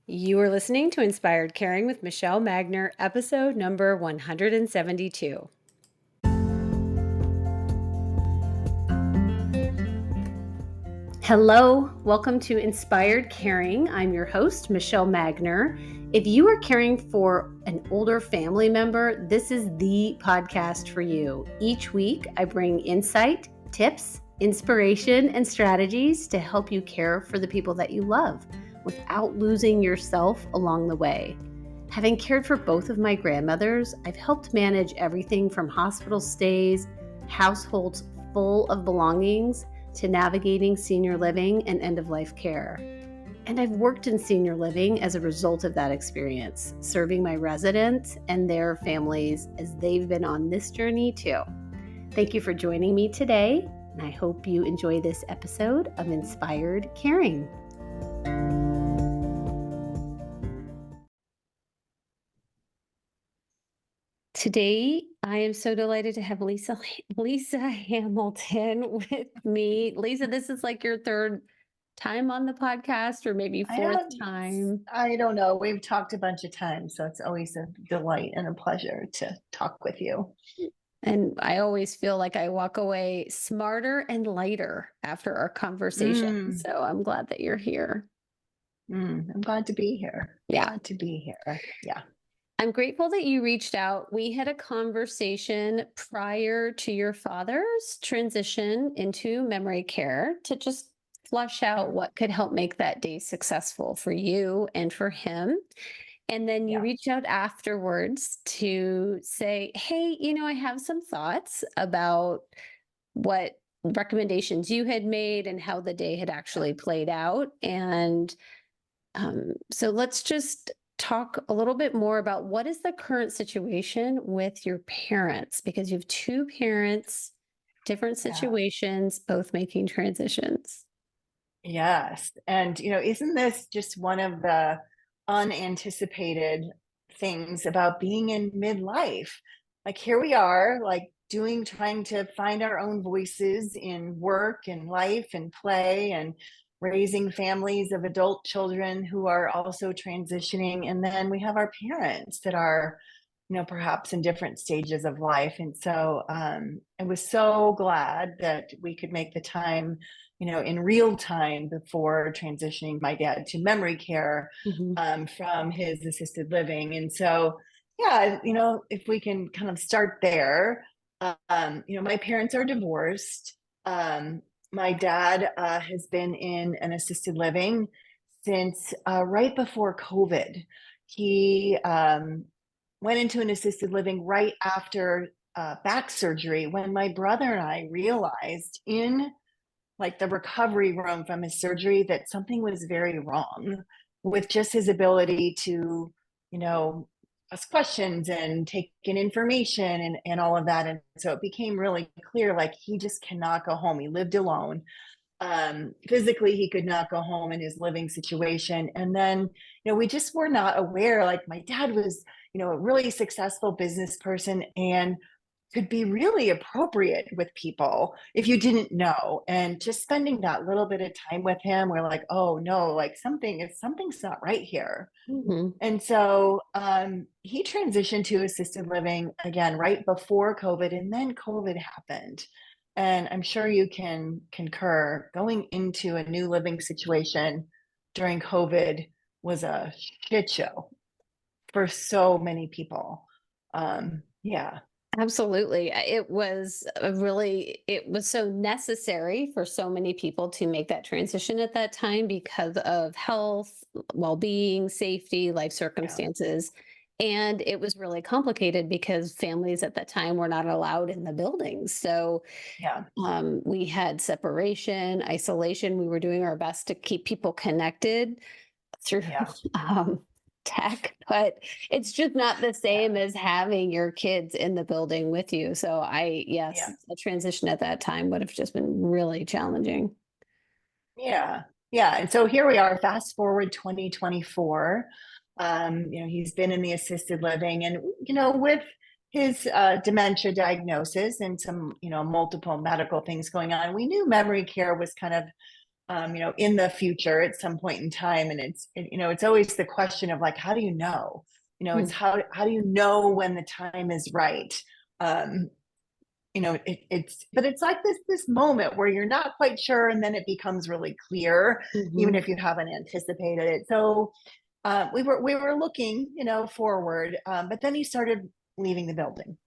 You are listening to Inspired Caring with Michelle Magner, episode number 172. Hello, welcome to Inspired Caring. I'm your host, Michelle Magner. If you are caring for an older family member, this is the podcast for you. Each week, I bring insight, tips, inspiration, and strategies to help you care for the people that you love without losing yourself along the way. Having cared for both of my grandmothers, I've helped manage everything from hospital stays, households full of belongings, to navigating senior living and end-of-life care. And I've worked in senior living as a result of that experience, serving my residents and their families as they've been on this journey too. Thank you for joining me today, and I hope you enjoy this episode of Inspired Caring. Today, I am so delighted to have Lisa Hamilton with me. Lisa, this is like your third time on the podcast, or maybe I fourth don't time. I don't know. We've talked a bunch of times, so it's always a delight and a pleasure to talk with you. And I always feel like I walk away smarter and lighter after our conversation. Mm, So I'm glad that you're here. I'm glad to be here. Yeah. Glad to be here. Yeah. I'm grateful that you reached out. We had a conversation prior to your father's transition into memory care to just flush out what could help make that day successful for you and for him. And then you Yeah. reached out afterwards to say, hey, I have some thoughts about what recommendations you had made and how the day had Yeah. actually played out. And so let's just talk a little bit more about what is the current situation with your parents, because you have two parents, different Yeah. situations, both making transitions. Yes. And isn't this just one of the unanticipated things about being in midlife? Like here we are, like trying to find our own voices in work and life and play and raising families of adult children who are also transitioning. And then we have our parents that are, perhaps in different stages of life. And so I was so glad that we could make the time in real time before transitioning my dad to memory care Mhm. from his assisted living. And so, yeah, if we can kind of start there, my parents are divorced. My dad has been in an assisted living since right before COVID. He went into an assisted living right after back surgery when my brother and I realized in like the recovery room from his surgery that something was very wrong with just his ability to, you know, ask questions and take in information and all of that. And so it became really clear like he just cannot go home. He lived alone. Physically, he could not go home in his living situation. And then, we just were not aware. Like my dad was, a really successful business person and could be really appropriate with people if you didn't know. And just spending that little bit of time with him, we're like, oh no, like something's not right here. Mhm. And so he transitioned to assisted living again right before COVID, and then COVID happened. And I'm sure you can concur, going into a new living situation during COVID was a shit show for so many people. Yeah, Absolutely. It was so necessary for so many people to make that transition at that time because of health, well-being, safety, life yeah, circumstances. And it was really complicated because families at that time were not allowed in the buildings. So yeah, we had separation, isolation. We were doing our best to keep people connected through yeah, um, tech, but it's just not the yeah, same as having your kids in the building with you. So yes, yeah. a transition at that time would have just been really challenging. Yeah. Yeah. And so here we are, fast forward 2024. He's been in the assisted living and, with his dementia diagnosis and some, multiple medical things going on, we knew memory care was kind of in the future at some point in time. And it's always the question of like, how do you know? It's how do you know when the time is right? Um, but it's like this moment where you're not quite sure, and then it becomes really clear, even Mm-hmm. if you haven't anticipated it. So we were looking, forward, but then he started leaving the building,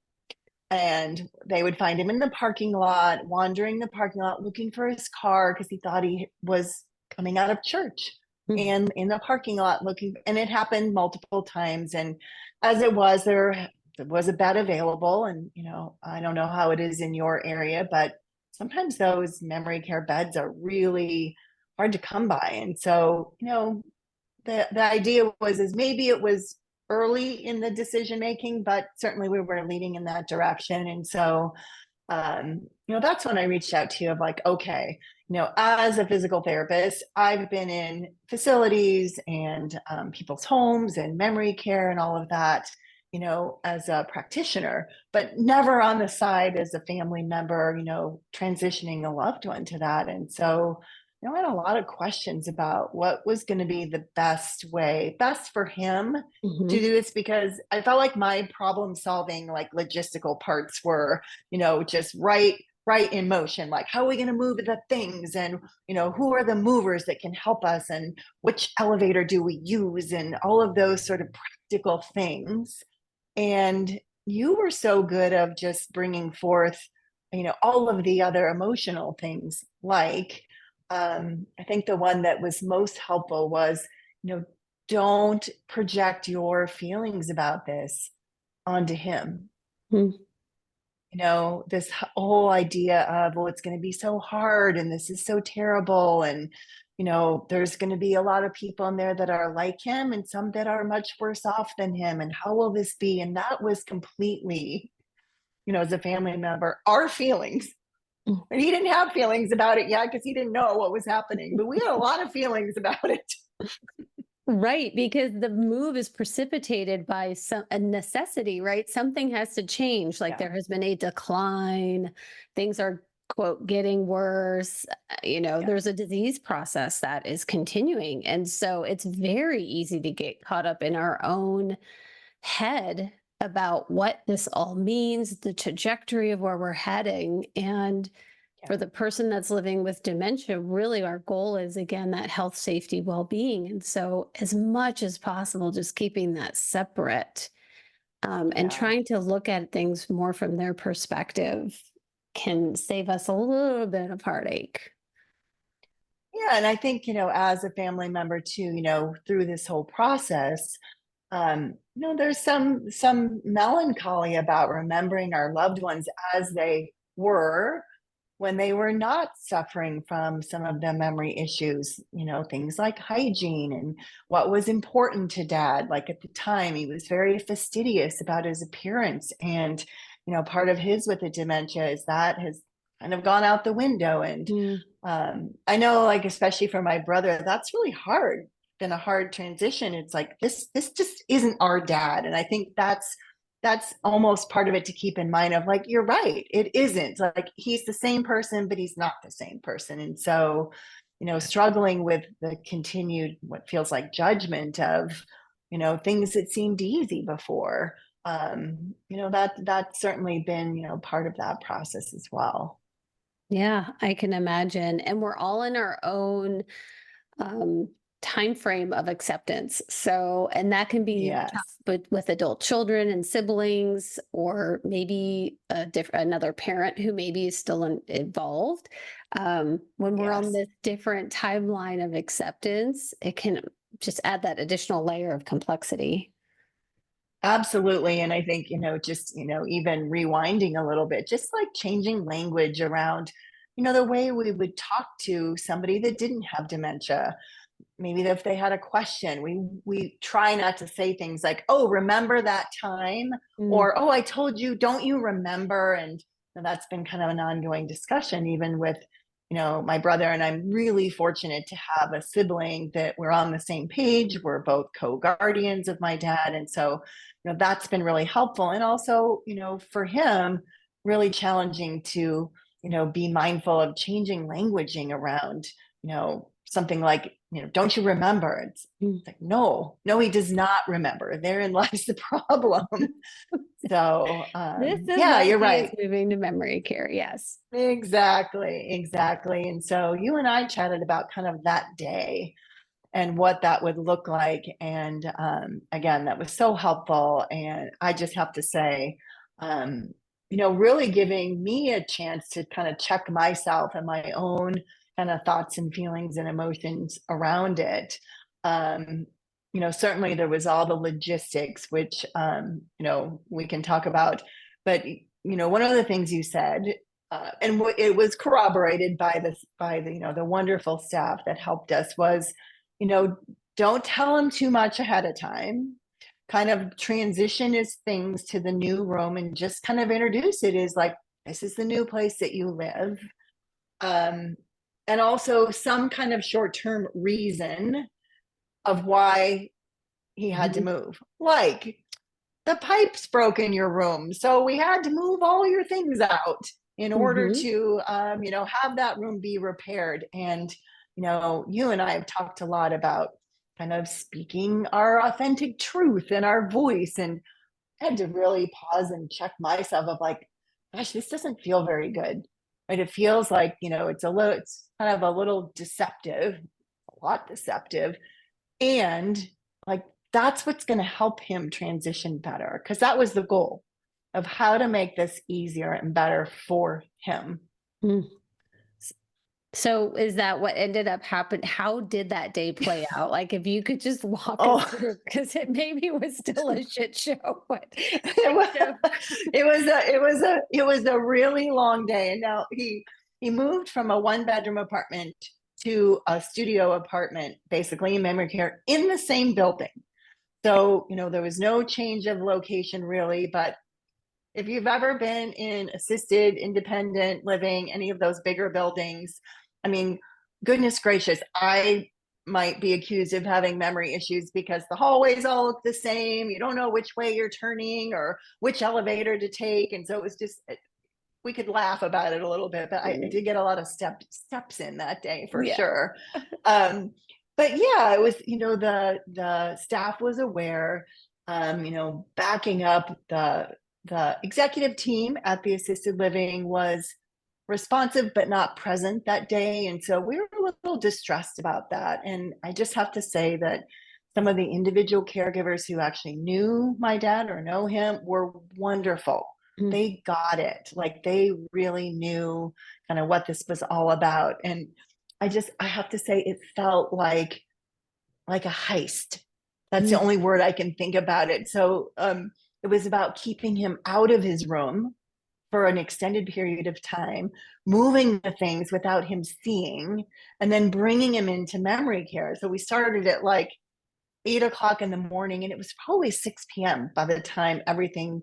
and they would find him in the parking lot, wandering the parking lot, looking for his car because he thought he was coming out of church, and in the parking lot looking. And it happened multiple times. And as it was, there was a bed available. And, I don't know how it is in your area, but sometimes those memory care beds are really hard to come by. And so, the idea is maybe it was early in the decision making, but certainly we were leading in that direction. And so, that's when I reached out to you of like, okay, as a physical therapist, I've been in facilities and people's homes and memory care and all of that, as a practitioner, but never on the side as a family member, transitioning a loved one to that. And so, I had a lot of questions about what was going to be the best for him to Mm-hmm. do this, because I felt like my problem solving, like logistical parts were, just right in motion. Like, how are we going to move the things? And, who are the movers that can help us? And which elevator do we use? And all of those sort of practical things. And you were so good of just bringing forth, all of the other emotional things. Like, I think the one that was most helpful was, don't project your feelings about this onto him. This whole idea of, well, it's going to be so hard and this is so terrible. And, there's going to be a lot of people in there that are like him and some that are much worse off than him. And how will this be? And that was completely, as a family member, our feelings. And he didn't have feelings about it yet because he didn't know what was happening. But we had a lot of feelings about it. Right, because the move is precipitated by a necessity, right? Something has to change. Like Yeah. there has been a decline, things are quote getting worse. Yeah. There's a disease process that is continuing, and so it's very easy to get caught up in our own head about what this all means, the trajectory of where we're heading, and Yeah. for the person that's living with dementia, really our goal is again that health, safety, well-being. And so, as much as possible, just keeping that separate and Yeah. trying to look at things more from their perspective can save us a little bit of heartache. Yeah. And I think, as a family member too, through this whole process, there's some melancholy about remembering our loved ones as they were when they were not suffering from some of the memory issues, things like hygiene and what was important to dad. Like at the time, he was very fastidious about his appearance. And, part of his with the dementia is that has kind of gone out the window. And Mm, I know, like, especially for my brother, that's really hard. Been a hard transition. It's like this just isn't our dad. And I think that's almost part of it to keep in mind of like, you're right, it isn't. Like he's the same person, but he's not the same person. And so, struggling with the continued what feels like judgment of, things that seemed easy before. That's certainly been, part of that process as well. yeah, I can imagine. And we're all in our own um, time frame of acceptance. So, and that can be tough, Yes. but with adult children and siblings, or maybe another parent who maybe is still involved. When we're on Yes. this different timeline of acceptance, it can just add that additional layer of complexity. Absolutely. And I think, just, even rewinding a little bit, just like changing language around, the way we would talk to somebody that didn't have dementia. Maybe if they had a question, we try not to say things like, "Oh, remember that time?" Mm, or "Oh, I told you, don't you remember?" And that's been kind of an ongoing discussion, even with my brother. And I'm really fortunate to have a sibling that we're on the same page. We're both co-guardians of my dad, and so that's been really helpful. And also, for him, really challenging to be mindful of changing languaging around something like, don't you remember? It's like, no, he does not remember. Therein lies the problem. So, This is yeah, why you're he is right. moving to memory care. Yes. Exactly. And so you and I chatted about kind of that day and what that would look like. And again, that was so helpful. And I just have to say, really giving me a chance to kind of check myself and my own kind of thoughts and feelings and emotions around it. Um, certainly there was all the logistics, which, we can talk about. But, one of the things you said, and it was corroborated by the wonderful staff that helped us was, you know, don't tell them too much ahead of time. Kind of transition his things to the new room and just kind of introduce it as like, this is the new place that you live. Um, and also some kind of short-term reason of why he had to move. Like, the pipes broke in your room, so we had to move all your things out in order to have that room be repaired. And you and I have talked a lot about kind of speaking our authentic truth and our voice, and I had to really pause and check myself of like, gosh, this doesn't feel very good, right? It feels like it's kind of a little deceptive, a lot deceptive. And like, that's what's going to help him transition better, because that was the goal of how to make this easier and better for him. So is that what ended up happening? How did that day play out? Like, if you could just walk us Oh, through, because it maybe was still a shit show, but it was, it was a really long day. And now he moved from a 1-bedroom apartment to a studio apartment, basically in memory care, in the same building. So, there was no change of location really, but if you've ever been in assisted independent living, any of those bigger buildings, I mean, goodness gracious, I might be accused of having memory issues because the hallways all look the same. You don't know which way you're turning or which elevator to take. And so it was just, we could laugh about it a little bit, but I did get a lot of steps in that day for sure. But yeah, it was, the staff was aware, backing up the executive team at the assisted living was responsive but not present that day. And so we were a little distressed about that. And I just have to say that some of the individual caregivers who actually knew my dad or know him were wonderful. They got it. Like, they really knew kind of what this was all about. And I have to say, it felt like a heist. That's the only word I can think about it. So it was about keeping him out of his room for an extended period of time, moving the things without him seeing, and then bringing him into memory care. So we started at like 8 o'clock in the morning, and it was probably 6 p.m. by the time everything,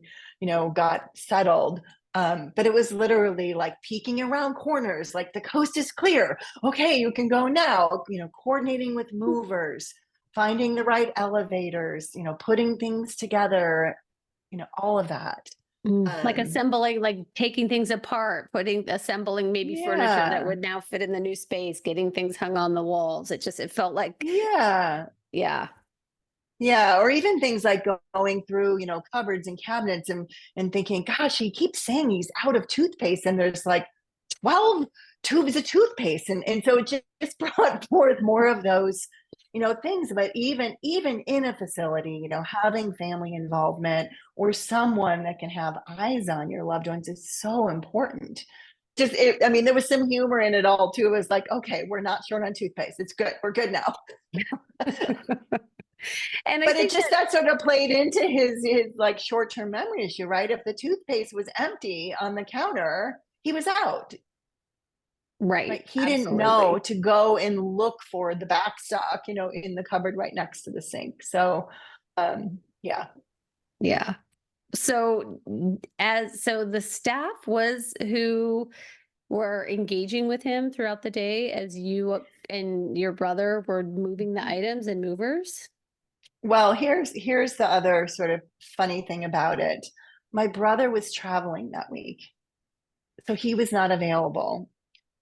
got settled. But it was literally like peeking around corners, like, the coast is clear. Okay, you can go now, coordinating with movers, finding the right elevators, putting things together, all of that. like assembling, like taking things apart, assembling maybe furniture that Yeah. would now fit in the new space, getting things hung on the walls. It felt like, Yeah. yeah. Yeah, or even things like going through, cupboards and cabinets and thinking, gosh, he keeps saying he's out of toothpaste, and there's like 12 tubes of toothpaste. And so it just brought forth more of those, things. But even in a facility, having family involvement or someone that can have eyes on your loved ones is so important. I mean, there was some humor in it all too. It was like, okay, we're not short on toothpaste. It's good. We're good now. And I But it think just that sort of played into his like short-term memory issue, right? If the toothpaste was empty on the counter, he was out. right, Right? He didn't know absolutely. to go and look for the back stock, in the cupboard right next to the sink. So, yeah. Yeah. So the staff was who were engaging with him throughout the day as you and your brother were moving the items and movers? Well, here's the other sort of funny thing about it. My brother was traveling that week, so he was not available.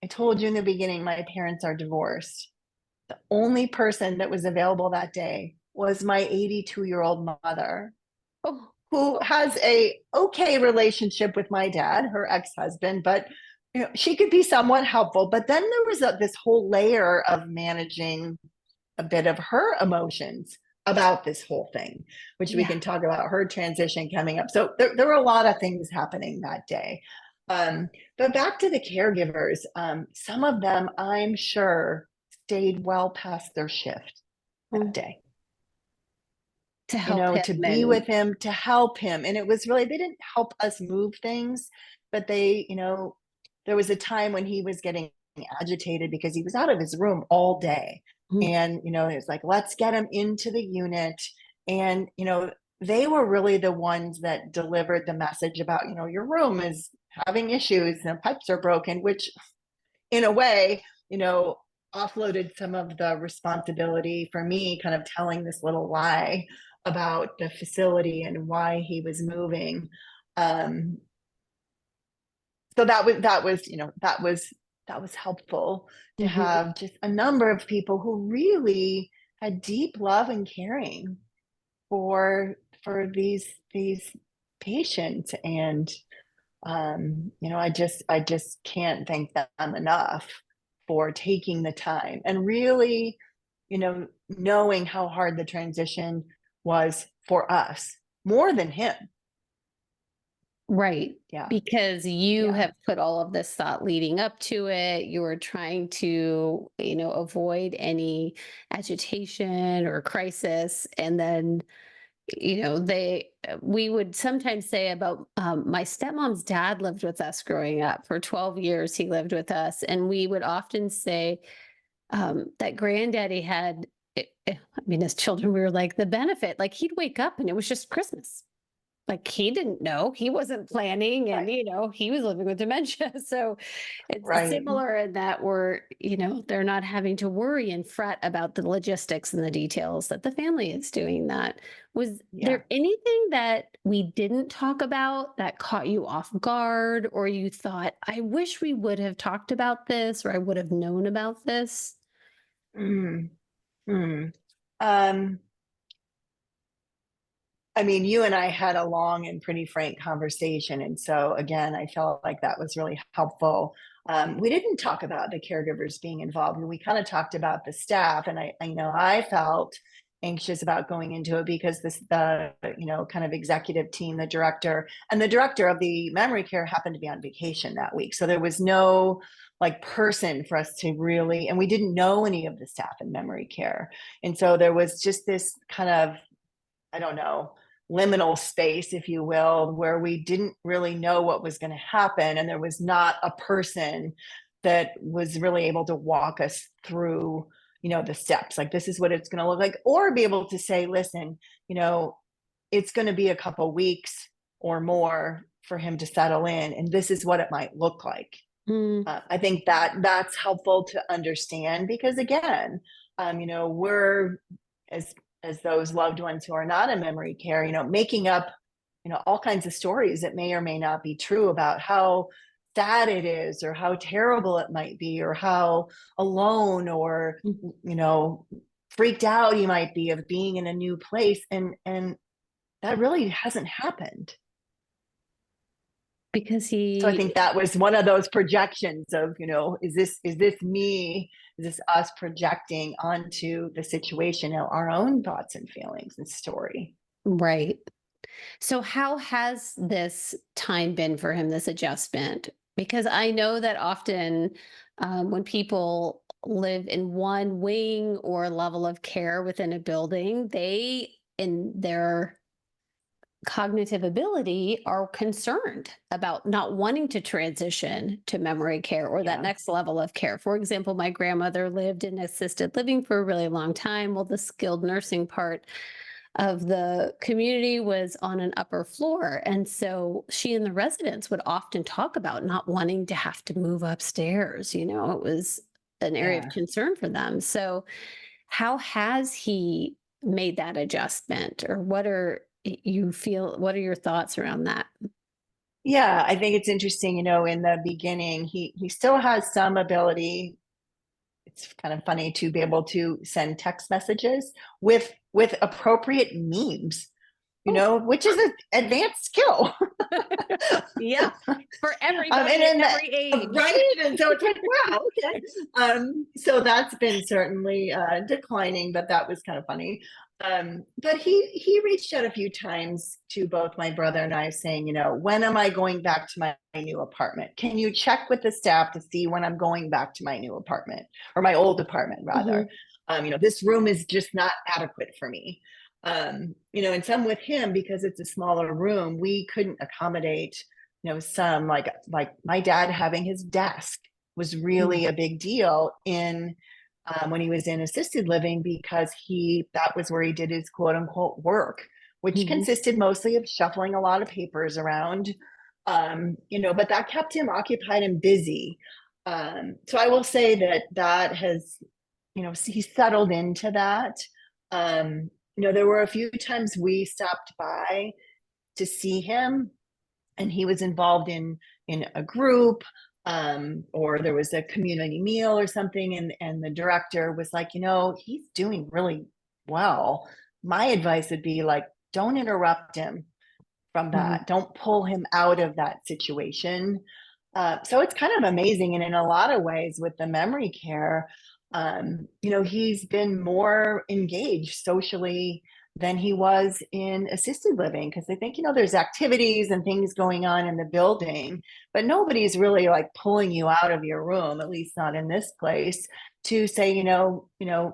I told you in the beginning, my parents are divorced. The only person that was available that day was my 82-year-old mother, Oh, who has a okay relationship with my dad, her ex-husband, but she could be somewhat helpful. But then there was this whole layer of managing a bit of her emotions about this whole thing, which we yeah. can talk about her transition coming up. So there were a lot of things happening that day. Um, but back to the caregivers, some of them, I'm sure, stayed well past their shift that Mm. day, To help him to be and with him, to help him. And it was really, they didn't help us move things, but they, there was a time when he was getting agitated because he was out of his room all day. mm, And, it was like, let's get him into the unit. And, they were really the ones that delivered the message about, your room is having issues and pipes are broken, which in a way, offloaded some of the responsibility for me kind of telling this little lie about the facility and why he was moving. Um, so that was helpful to mhm. have just a number of people who really had deep love and caring for these patients. And I just can't thank them enough for taking the time and really, knowing how hard the transition was for us more than him. Right. Yeah. Because you Yeah. have put all of this thought leading up to it. You were trying to, avoid any agitation or crisis. And then, we would sometimes say about my stepmom's dad lived with us growing up for 12 years. He lived with us. And we would often say that granddaddy had, I mean, as children, we were like the benefit, like he'd wake up and it was just Christmas. Like, he didn't know, he wasn't planning and, Right. he was living with dementia, so it's Right. similar in that we're they're not having to worry and fret about the logistics and the details that the family is doing that. Was Yeah. there anything that we didn't talk about that caught you off guard, or you thought, "I wish we would have talked about this, or I would have known about this?" Mm, mm. Um, I mean, you and I had a long and pretty frank conversation. And so, again, I felt like that was really helpful. We didn't talk about the caregivers being involved. We kind of talked about the staff. And I felt anxious about going into it because the kind of executive team, the director, and the director of the memory care happened to be on vacation that week. So there was no like person for us to really, and we didn't know any of the staff in memory care. And so there was just this kind of, I don't know, liminal space, if you will, where we didn't really know what was going to happen. And there was not a person that was really able to walk us through, the steps. Like, this is what it's going to look like, or be able to say, listen, you know, it's going to be a couple weeks or more for him to settle in. And this is what it might look like. Mm, I think that's helpful to understand because again, we're as those loved ones who are not in memory care, making up, all kinds of stories that may or may not be true about how sad it is or how terrible it might be or how alone or mm, freaked out you might be of being in a new place, and that really hasn't happened. because So I think he that was one of those projections of, is this me? Is this us projecting onto the situation, our own thoughts and feelings and story? right. So, how has this time been for him, this adjustment? Because I know that often when people live in one wing or level of care within a building, they, in their cognitive ability, are concerned about not wanting to transition to memory care or that Yeah. next level of care. For example, my grandmother lived in assisted living for a really long time. Well, the skilled nursing part of the community was on an upper floor. And so she and the residents would often talk about not wanting to have to move upstairs. It was an area of Yeah. concern for them. So, how has he made that adjustment? Or what are your thoughts around that? Yeah, I think it's interesting, in the beginning, he still has some ability. It's kind of funny to be able to send text messages with appropriate memes, Oh, which is an advanced skill. yeah, for And everybody in at every age. right, and so it's like, wow, okay. So that's been certainly declining, but that was kind of funny. But he reached out a few times to both my brother and I, saying, when am I going back to my new apartment? Can you check with the staff to see when I'm going back to my new apartment, or my old apartment rather? Mhm. This room is just not adequate for me. And some with him, because it's a smaller room, we couldn't accommodate, some like my dad having his desk was really a big deal in when he was in assisted living, because that was where he did his quote unquote work, which Mhm. consisted mostly of shuffling a lot of papers around. But that kept him occupied and busy. So I will say that has, he settled into that. There were a few times we stopped by to see him, and he was involved in a group, or there was a community meal or something, and the director was like, he's doing really well. My advice would be like, don't interrupt him from Mhm. that, don't pull him out of that situation. So it's kind of amazing. And in a lot of ways with the memory care, he's been more engaged socially than he was in assisted living, because I think, there's activities and things going on in the building, but nobody's really like pulling you out of your room, at least not in this place, to say,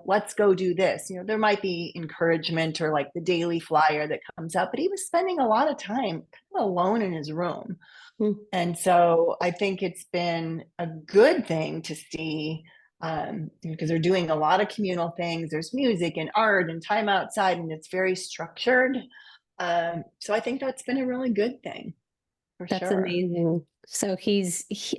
let's go do this. There might be encouragement or like the daily flyer that comes up, but he was spending a lot of time kind of alone in his room. Mhm. And so I think it's been a good thing to see, because they're doing a lot of communal things. There's music and art and time outside, and it's very structured. So I think that's been a really good thing for That's sure. amazing. So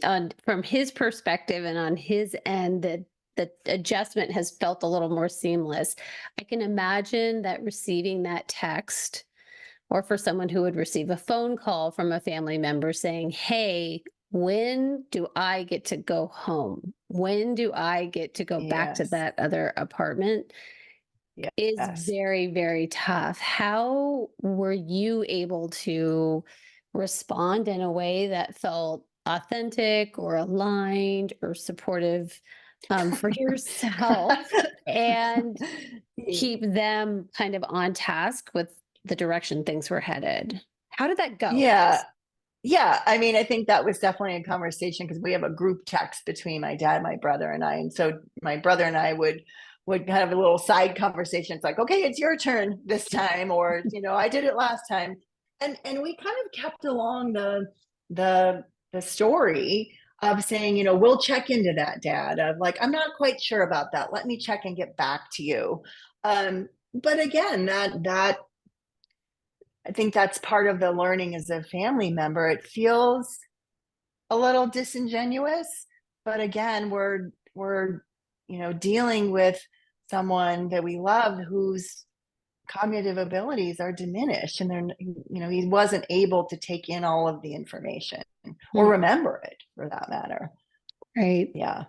on from his perspective and on his end, the adjustment has felt a little more seamless. I can imagine that receiving that text, or for someone who would receive a phone call from a family member saying, "Hey, when do I get to go home? When do I get to go back to Yes. that other apartment?" is Yes. very, very tough. How were you able to respond in a way that felt authentic or aligned or supportive, for yourself, and keep them kind of on task with the direction things were headed? How did that go? Yeah. Yeah, I mean, I think that was definitely a conversation, because we have a group text between my dad, my brother, and I. And so my brother and I would have a little side conversation. It's like, okay, it's your turn this time, or I did it last time. And we kind of kept along the the story of saying, we'll check into that, Dad. Of like, I'm not quite sure about that. Let me check and get back to you. But again, that I think that's part of the learning as a family member. It feels a little disingenuous, but again, we're dealing with someone that we love whose cognitive abilities are diminished, and he wasn't able to take in all of the information or Hmm. remember it, for that matter. Right. Yeah.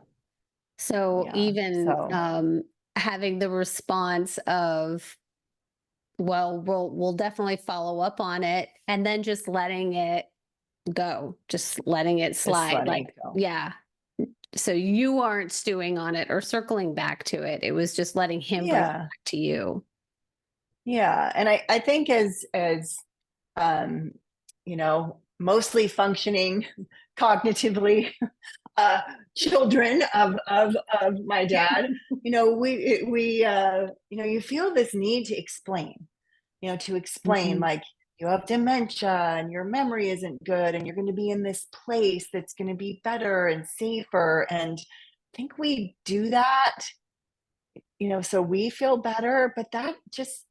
So Yeah. even So having the response of, well, we'll definitely follow up on it, and then just letting it go, just letting it just slide. letting Like, it go. yeah. So you aren't stewing on it or circling back to it. It was just letting him bring it Yeah. back to you. Yeah. And I think as um, mostly functioning cognitively uh, children of my dad, you feel this need to explain, Mhm. like, you have dementia and your memory isn't good, and you're going to be in this place that's going to be better and safer. And I think we do that, so we feel better, but that just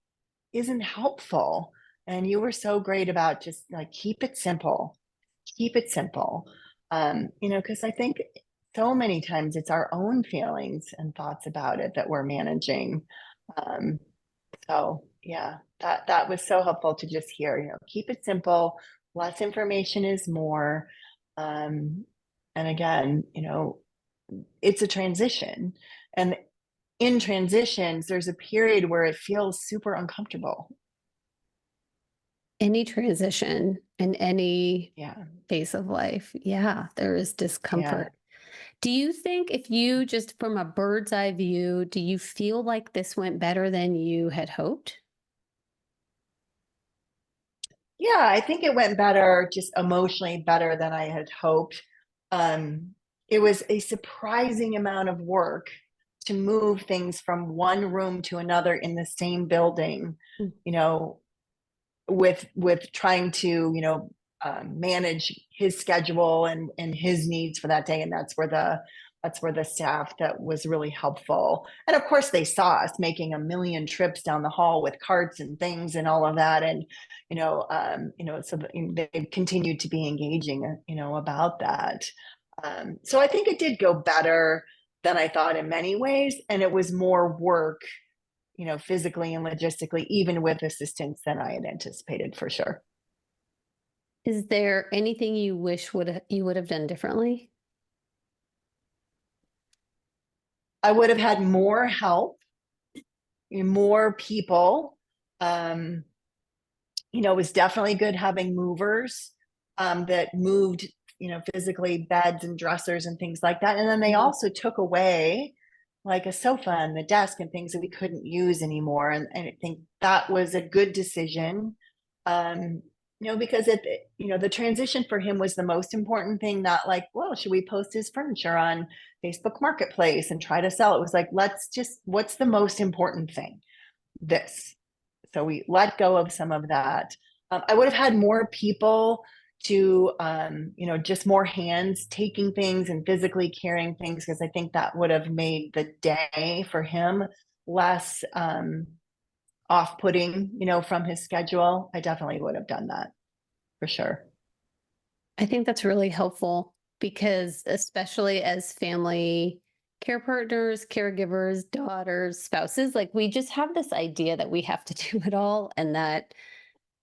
isn't helpful. And you were so great about just like, keep it simple, keep it simple. Because I think so many times it's our own feelings and thoughts about it that we're managing. So yeah, that was so helpful to just hear, keep it simple, less information is more. And again, it's a transition. And in transitions, there's a period where it feels super uncomfortable. Any transition in any Yeah. phase of life, yeah, there is Yeah. discomfort. Do you think, if you just from a bird's eye view, do you feel like this went better than you had hoped? Yeah, I think it went better, just emotionally better than I had hoped. Um, it was a surprising amount of work to move things from one room to another in the same building, Mm. you know, with trying to manage his schedule and his needs for that day, and that's where the staff that was really helpful. And of course they saw us making a million trips down the hall with carts and things and all of that, and so they continued to be engaging about that. So I think it did go better than I thought in many ways, and it was more work physically and logistically, even with assistance than I had anticipated for sure. Is there anything you wish you would have done differently? I would have had more help, more people. Um, it was definitely good having movers that moved, physically beds and dressers and things like that. And then they Mhm. also took away like a sofa and the desk and things that we couldn't use anymore. And I think that was a good decision. Um, because the transition for him was the most important thing, not like, well, should we post his furniture on Facebook Marketplace and try to sell it? It was like, what's the most important thing? This. So we let go of some of that. I would have had more people to, just more hands taking things and physically carrying things, because I think that would have made the day for him less off putting, from his schedule. I definitely would have done that for sure. I think that's really helpful because, especially as family care partners, caregivers, daughters, spouses, like we just have this idea that we have to do it all, and that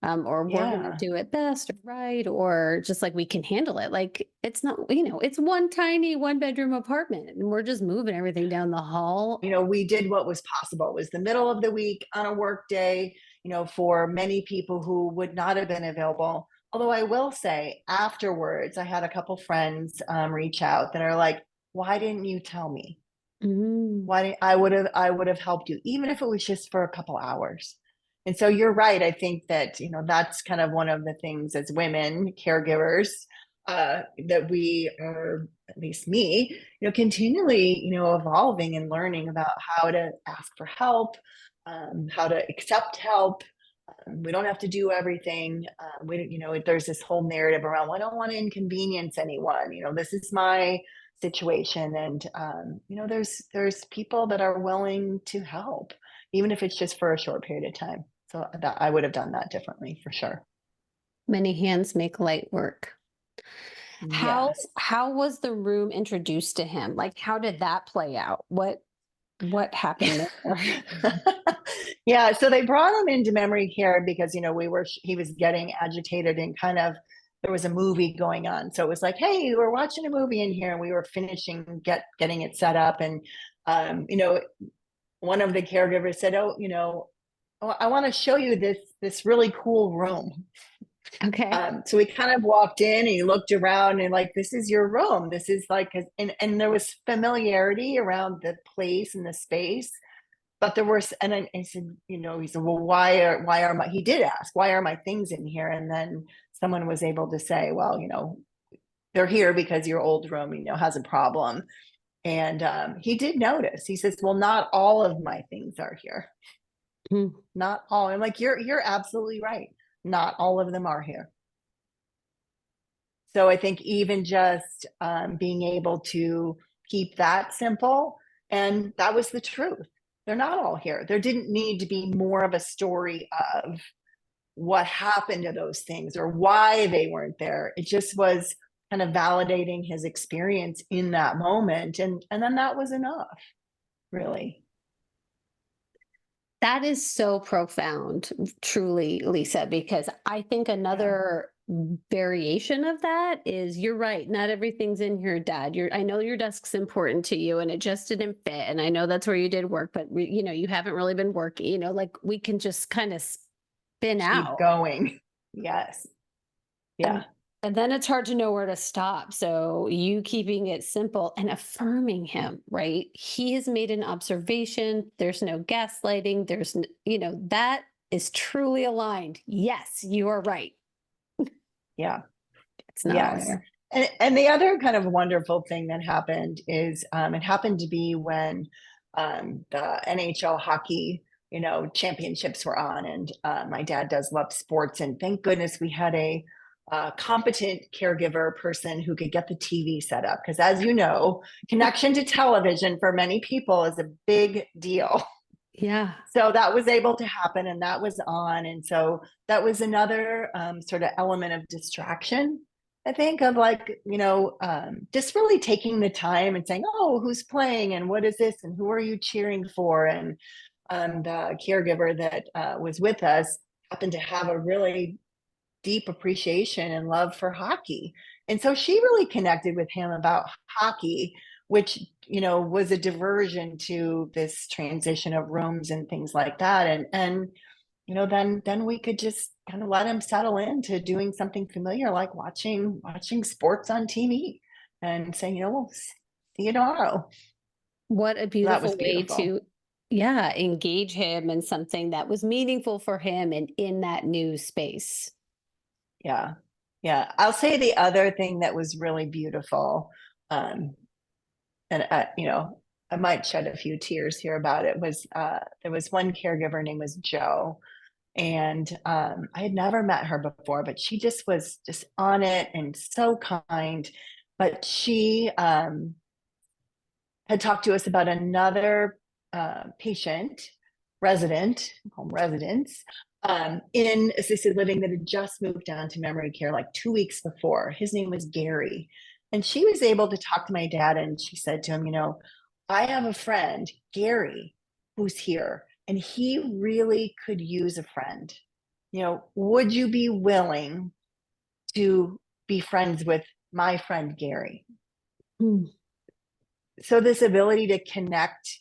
or we're going to Yeah. do it best or right, or just like we can handle it. Like it's not, it's one tiny one bedroom apartment and we're just moving everything down the hall. We did what was possible. It was the middle of the week on a work day, for many people who would not have been available. Although I will say, afterwards, I had a couple friends reach out that are like, "Why didn't you tell me? Mm. Why didn't I would have helped you, even if it was just for a couple hours." And so you're right. I think that that's kind of one of the things as women caregivers that we are, at least me, continually evolving and learning about how to ask for help, how to accept help. We don't have to do everything. There's this whole narrative around, well, I don't want to inconvenience anyone. This is my situation, and there's people that are willing to help, even if it's just for a short period of time. So that I would have done that differently for sure. Many hands make light work. How Yes. how was the room introduced to him? Like how did that play out? What happened there? Yeah, so they brought him into memory care because he was getting agitated, and kind of there was a movie going on. So it was like, hey, we're watching a movie in here, and we were finishing getting it set up. And um, you know, one of the caregivers said, "Oh, I want to show you this really cool room." Okay. So we kind of walked in and he looked around and like, this is your room. This is like, and there was familiarity around the place and the space, but there was, and I said, he said, well, he did ask, why are my things in here? And then someone was able to say, well, they're here because your old room, has a problem. And he did notice, he says, well, not all of my things are here. Mm. Not all. I'm like, you're absolutely right. Not all of them are here. So I think even just being able to keep that simple, and that was the truth. They're not all here. There didn't need to be more of a story of what happened to those things or why they weren't there. It just was kind of validating his experience in that moment, and then that was enough, really. That is so profound, truly, Lisa, because I think Yeah. variation of that is you're right. Not everything's in here, Dad. I know your desk's important to you and it just didn't fit. And I know that's where you did work, but you haven't really been working, like we can just kind of spin Keep out. going. Yes. Yeah. And then it's hard to know where to stop. So you keeping it simple and affirming him, right? He has made an observation. There's no gaslighting. That is truly aligned. Yes, you are right. Yeah. It's not all Yes. there. And the other kind of wonderful thing that happened is it happened to be when the NHL hockey, championships were on. And my dad does love sports. And thank goodness we had a competent caregiver person who could get the TV set up. Because as you know, connection to television for many people is a big deal. Yeah. So that was able to happen and that was on. And so that was another sort of element of distraction, I think, of just really taking the time and saying, oh, who's playing and what is this and who are you cheering for? And the caregiver that was with us happened to have a really deep appreciation and love for hockey. And so she really connected with him about hockey, which, was a diversion to this transition of rooms and things like that. And then we could just kind of let him settle into doing something familiar, like watching sports on TV and saying, we'll see you tomorrow. What a That was beautiful way beautiful. to, yeah, engage him in something that was meaningful for him and in that new space. Yeah. Yeah. I'll say the other thing that was really beautiful, um, and I might shed a few tears here about it, was there was one caregiver named was Joe, and I had never met her before, but she just was just on it and so kind. But she had talked to us about another patient, resident, home residents, in assisted living that had just moved down to memory care like 2 weeks before. His name was Gary. And she was able to talk to my dad, and she said to him, I have a friend, Gary, who's here, and he really could use a friend. Would you be willing to be friends with my friend, Gary? Mm. So this ability to connect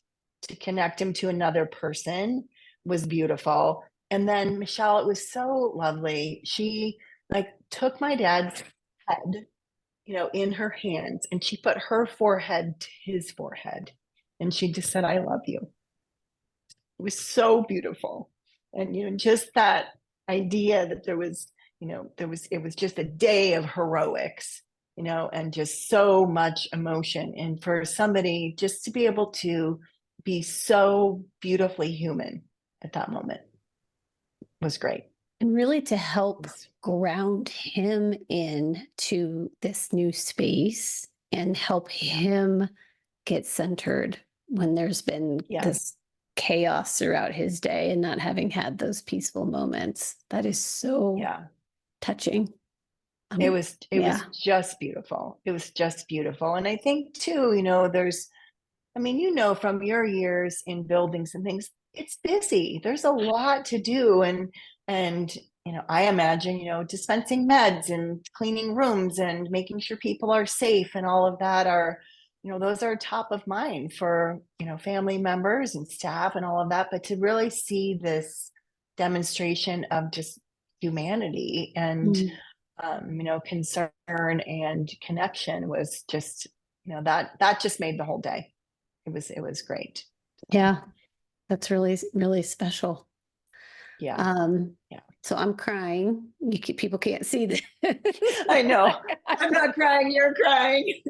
him to another person was beautiful. And then Michelle, it was so lovely. She like took my dad's head, in her hands, and she put her forehead to his forehead, and she just said, I love you. It was so beautiful. And just that idea that it was just a day of heroics, and just so much emotion. And for somebody just to be able to be so beautifully human at that moment was great. And really to help ground him into this new space and help him get centered when there's been Yeah. this chaos throughout his day and not having had those peaceful moments. That is so Yeah. touching. It was Yeah. just beautiful. It was just beautiful. And I think too, there's, I mean, from your years in buildings and things, it's busy. There's a lot to do. And I imagine, dispensing meds and cleaning rooms and making sure people are safe and all of that are, those are top of mind for, family members and staff and all of that. But to really see this demonstration of just humanity and Mm. concern and connection was just, that just made the whole day. It was great. Yeah. That's really, really special. Yeah. Um, Yeah. so I'm crying. People can't see this. I know. I'm not crying, you're crying.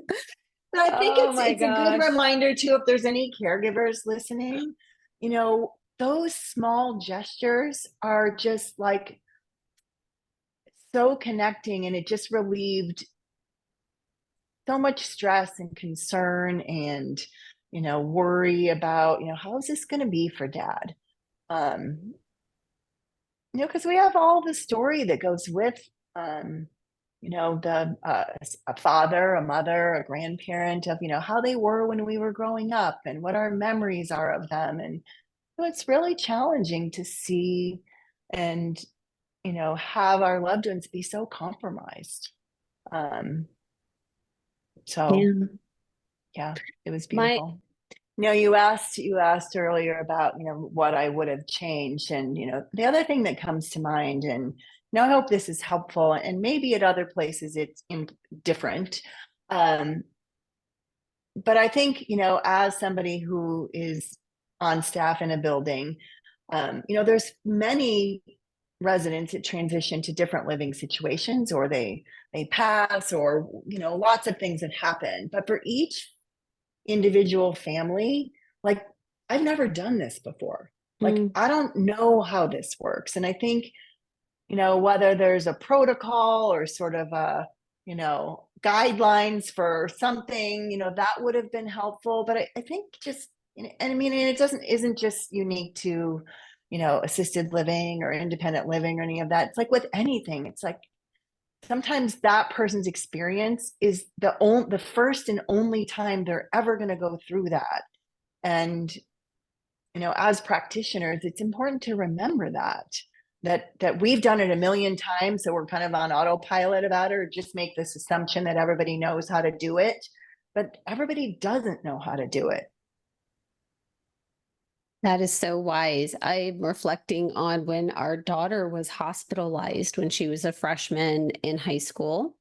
But I think Oh my it's a good gosh. reminder too, if there's any caregivers listening, those small gestures are just like so connecting, and it just relieved so much stress and concern and worry about how is this going to be for dad, um because we have all the story that goes with um the a father, a mother, a grandparent, of how they were when we were growing up and what our memories are of them. And so it's really challenging to see and have our loved ones be so compromised. Um, so Yeah. yeah, it was My beautiful. You asked earlier about, what I would have changed. And, the other thing that comes to mind, and I hope this is helpful, and maybe at other places it's different. Um, but I think, as somebody who is on staff in a building, there's many residents that transition to different living situations, or they pass, or lots of things that happen. But for each individual family, like, I've never done this before. Like, mm, I don't know how this works. And I think, whether there's a protocol or sort of a, guidelines for something, that would have been helpful. But I think just, and I mean, it isn't just unique to, assisted living or independent living or any of that. It's like with anything, it's like sometimes that person's experience is the first and only time they're ever going to go through that. And as practitioners, it's important to remember that we've done it a million times, so we're kind of on autopilot about it, or just make this assumption that everybody knows how to do it, but everybody doesn't know how to do it. that is so wise. I'm reflecting on when our daughter was hospitalized when she was a freshman in high school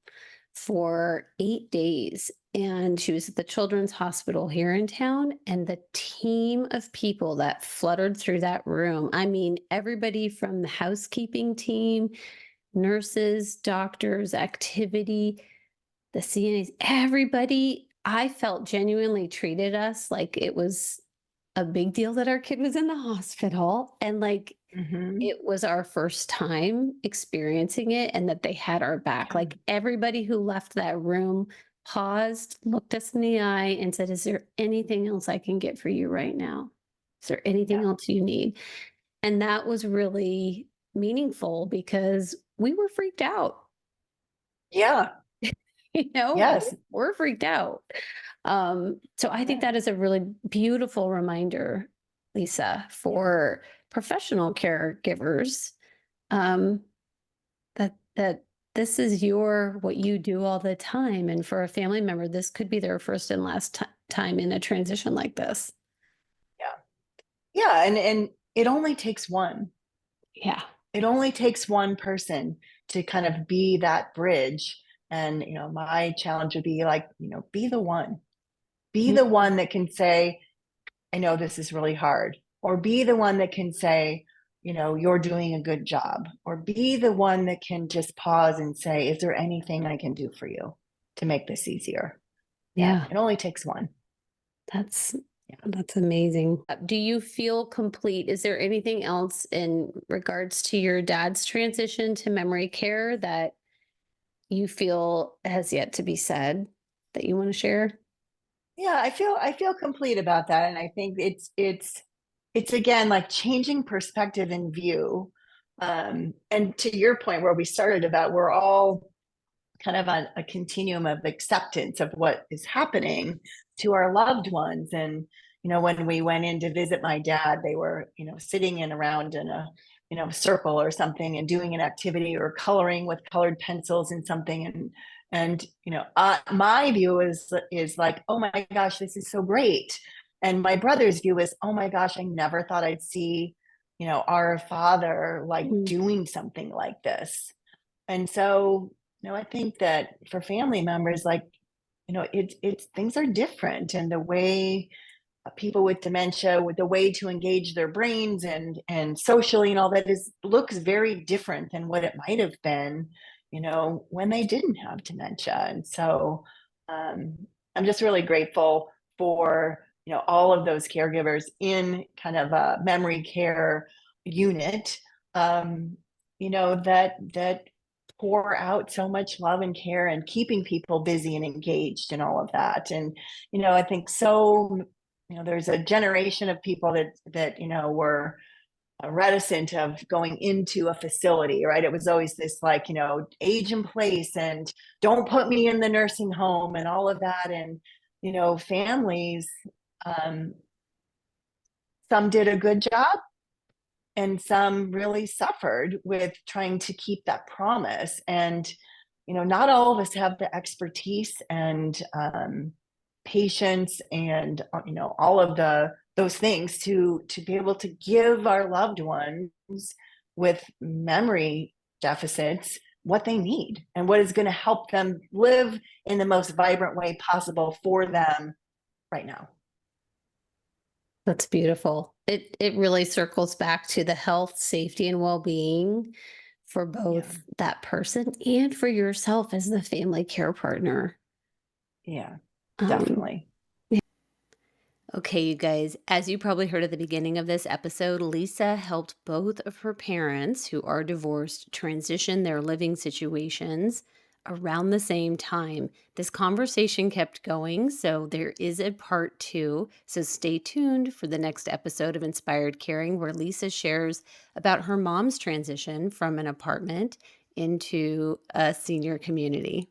for 8 days. And she was at the Children's Hospital here in town. And the team of people that fluttered through that room, I mean, everybody from the housekeeping team, nurses, doctors, activity, the CNAs, everybody, I felt genuinely treated us like it was a big deal that our kid was in the hospital. And like, Mm-hmm. it was our first time experiencing it and that they had our back. Yeah. Like everybody who left that room paused, looked us in the eye, and said, "Is there anything else I can get for you right now? Is there anything Yeah. else you need?" And that was really meaningful because we were freaked out. Yeah. Yes. We're freaked out. So I think Yeah. that is a really beautiful reminder, Lisa, Yeah. for professional caregivers, um, that this is your what you do all the time, and for a family member, this could be their first and last time in a transition like this. Yeah. Yeah. And it only takes one. Yeah. It only takes one person to kind of be that bridge. And, my challenge would be like, be the one. Be the Mhm. one that can say, I know this is really hard. Or be the one that can say, you're doing a good job. Or be the one that can just pause and say, is there anything I can do for you to make this easier? Yeah, Yeah. it only takes one. That's Yeah. that's amazing. Do you feel complete? Is there anything else in regards to your dad's transition to memory care that you feel has yet to be said that you want to share? Yeah, I feel complete about that. And I think it's again like changing perspective and view. And to your point where we started about, we're all kind of on a continuum of acceptance of what is happening to our loved ones. And, when we went in to visit my dad, they were, sitting in around in a, circle or something and doing an activity or coloring with colored pencils and something. And, my view is like, oh my gosh, this is so great. And my brother's view is, oh my gosh, I never thought I'd see, our father like Mm, doing something like this. And so, I think that for family members, like, it's things are different, and the way people with dementia, with the way to engage their brains and socially and all that is looks very different than what it might have been, when they didn't have dementia. And so, um, I'm just really grateful for all of those caregivers in kind of a memory care unit, um, that pour out so much love and care and keeping people busy and engaged and all of that. And I think so, there's a generation of people that were reticent of going into a facility, right? It was always this like, age in place and don't put me in the nursing home and all of that. And families, um, some did a good job, and some really suffered with trying to keep that promise. And not all of us have the expertise and patience and all of those things to be able to give our loved ones with memory deficits what they need and what is going to help them live in the most vibrant way possible for them right now. That's beautiful. It really circles back to the health, safety, and well-being for Yeah. both that person and for yourself as the family care partner. Yeah, Um, definitely. Okay, you guys, as you probably heard at the beginning of this episode, Lisa helped both of her parents who are divorced transition their living situations around the same time. This conversation kept going, so there is a part two. So stay tuned for the next episode of Inspired Caring, where Lisa shares about her mom's transition from an apartment into a senior community.